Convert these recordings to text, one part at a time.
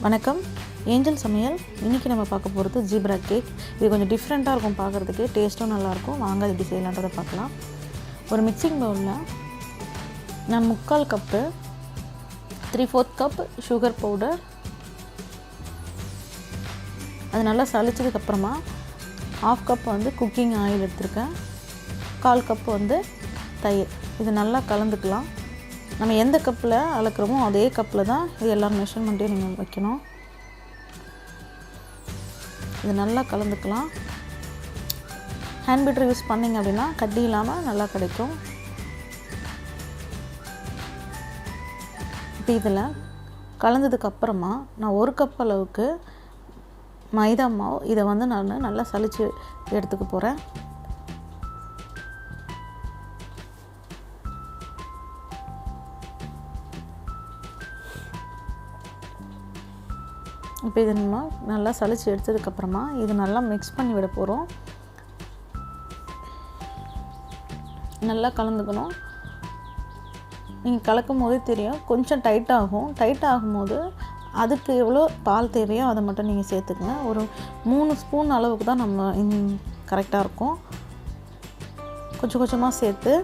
வணக்கம், ஏஞ்சல் சமையல். இன்றைக்கி நம்ம பார்க்க போகிறது ஜீப்ரா கேக். இது கொஞ்சம் டிஃப்ரெண்ட்டாக இருக்கும் பார்க்குறதுக்கு, டேஸ்ட்டும் நல்லாயிருக்கும். வாங்க அது எப்படி செய்யலான்றதை பார்க்கலாம். ஒரு மிக்சிங் பவுலில் நான் 3/4 கப்பு 3/4 கப் சுகர் பவுடர், அது நல்லா சளிச்சதுக்கப்புறமா 1/2 கப் வந்து குக்கிங் ஆயில் எடுத்துருக்கேன், 1/4 கப் வந்து தயிர். இது நல்லா கலந்துக்கலாம். நம்ம எந்த கப்பில் அளக்குறோமோ அதே கப்பில் தான் இது எல்லா மெஷர்மெண்ட்டையும் நீங்கள் வைக்கணும். இது நல்லா கலந்துக்கலாம். ஹேண்ட் பீட்டர் யூஸ் பண்ணிங்க அப்படின்னா கட்டி இல்லாமல் நல்லா கிடைக்கும். இப்போ இதில் கலந்ததுக்கப்புறமா நான் 1 கப் அளவுக்கு மைதா மாவு, இதை வந்து நான் நல்லா சலிச்சு எடுத்துக்க போகிறேன். இப்போ இது நம்ம நல்லா சலிச்சு எடுத்ததுக்கப்புறமா இது நல்லா மிக்ஸ் பண்ணி விட போகிறோம். நல்லா கலந்துக்கணும். நீங்கள் கலக்கும் போதே தெரியும், கொஞ்சம் டைட் ஆகும்போது அதுக்கு எவ்வளோ பால் தேவையோ அதை மட்டும் நீங்கள் சேர்த்துக்குங்க. ஒரு 3 ஸ்பூன் அளவுக்கு தான் நம்ம கரெக்டாக இருக்கும். கொஞ்சம் கொஞ்சமாக சேர்த்து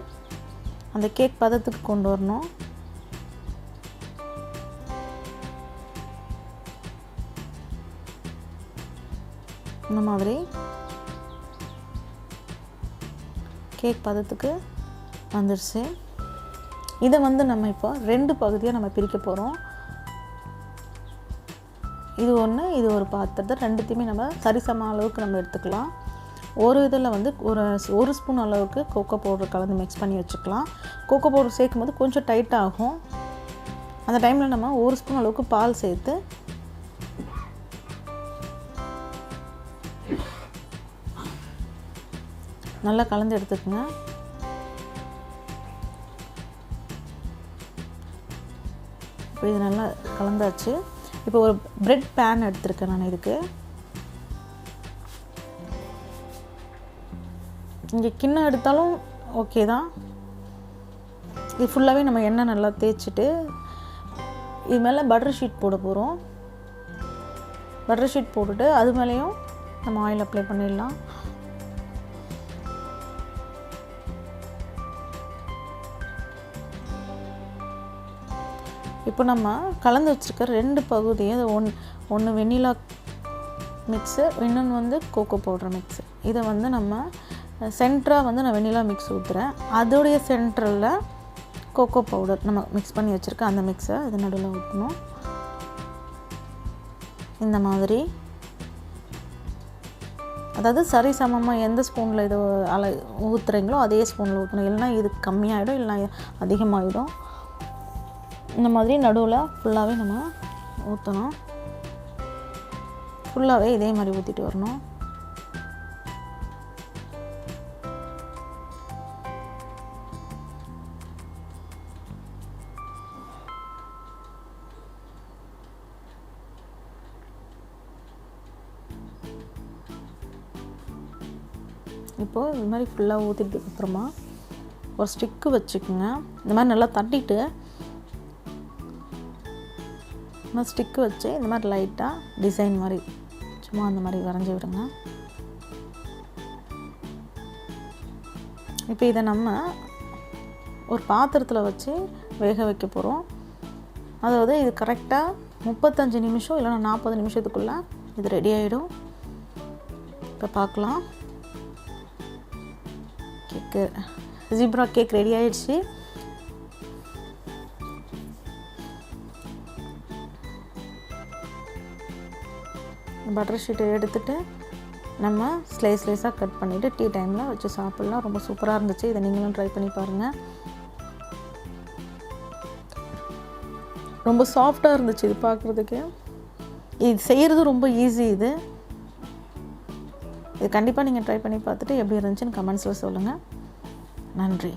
அந்த கேக் பதத்துக்கு கொண்டு வரணும். இந்த மாதிரி கேக் பதத்துக்கு வந்துடுச்சு. இதை வந்து நம்ம இப்போ 2 பகுதியாக நம்ம பிரிக்க போகிறோம். இது ஒன்று, இது ஒரு பாத்திரத்தை, ரெண்டுத்தையுமே நம்ம சரிசம அளவுக்கு நம்ம எடுத்துக்கலாம். ஒரு இதில் வந்து ஒரு ஸ்பூன் அளவுக்கு கோகோ பவுடர் கலந்து மிக்ஸ் பண்ணி வச்சுக்கலாம். கோகோ பவுடர் சேர்க்கும் போது கொஞ்சம் டைட் ஆகும். அந்த டைமில் நம்ம 1 ஸ்பூன் அளவுக்கு பால் சேர்த்து நல்லா கலந்து எடுத்துக்கோங்க. இப்போ இது நல்லா கலந்தாச்சு. இப்போ ஒரு பிரெட் பேன் எடுத்துருக்கேன் நான். இதுக்கு இங்கே கிண்ணம் எடுத்தாலும் ஓகே தான். இது ஃபுல்லாகவே நம்ம எண்ணெய் நல்லா தேய்ச்சிட்டு இது மேலே பட்டர் ஷீட் போட போகிறோம். பட்டர் ஷீட் போட்டுட்டு அது மேலேயும் நம்ம ஆயில் அப்ளை பண்ணிடலாம். இப்போ நம்ம கலந்து வச்சுருக்க 2 பகுதியும், ஒன்று வெண்ணிலா மிக்ஸு, இன்னொன்று வந்து கோகோ பவுடர் மிக்ஸு. இதை வந்து நம்ம சென்டராக வந்து நான் வெண்ணிலா மிக்ஸ் ஊற்றுறேன். அதோடைய சென்டரில் கோகோ பவுடர் நம்ம மிக்ஸ் பண்ணி வச்சுருக்கேன், அந்த மிக்ஸை இது நடுவில் ஊற்றணும். இந்த மாதிரி, அதாவது சரி சமமாக எந்த ஸ்பூனில் இதை ஊற்றுறீங்களோ அதே ஸ்பூனில் ஊற்றணும். இல்லைனா இது கம்மியாகிடும், இல்லைனா அதிகமாகிடும். இந்த மாதிரி நடுவில் ஃபுல்லாகவே நம்ம ஊற்றணும். ஃபுல்லாகவே இதே மாதிரி ஊற்றிட்டு வரணும். இப்போது இது மாதிரி ஃபுல்லாக ஊற்றிட்டதுக்கப்புறமா ஒரு ஸ்டிக்கு வச்சுக்கோங்க. இந்த மாதிரி நல்லா தட்டிட்டு இந்த ஸ்டிக்கு வச்சு இந்த மாதிரி லைட்டாக டிசைன் மாதிரி சும்மா அந்த மாதிரி வரைஞ்சி விடுங்க. இப்போ இதை நம்ம ஒரு பாத்திரத்தில் வச்சு வேக வைக்க போகிறோம். அதாவது இது கரெக்டாக 35 நிமிஷம் இல்லைன்னா 40 நிமிஷத்துக்குள்ளே இது ரெடி ஆகிடும். இப்போ பார்க்கலாம். கேக்கு ஜீப்ரா கேக் ரெடி ஆகிடுச்சு. பட்டர் ஷீட்டை எடுத்துகிட்டு நம்ம ஸ்லைஸாக கட் பண்ணிவிட்டு டீ டைமில் வச்சு சாப்பிட்லாம். ரொம்ப சூப்பராக இருந்துச்சு. இதை நீங்களும் ட்ரை பண்ணி பாருங்கள். ரொம்ப சாஃப்டாக இருந்துச்சு இது பார்க்குறதுக்கு. இது செய்கிறது ரொம்ப ஈஸி. இது கண்டிப்பாக நீங்கள் ட்ரை பண்ணி பார்த்துட்டு எப்படி இருந்துச்சுன்னு கமெண்ட்ஸில் சொல்லுங்கள். நன்றி.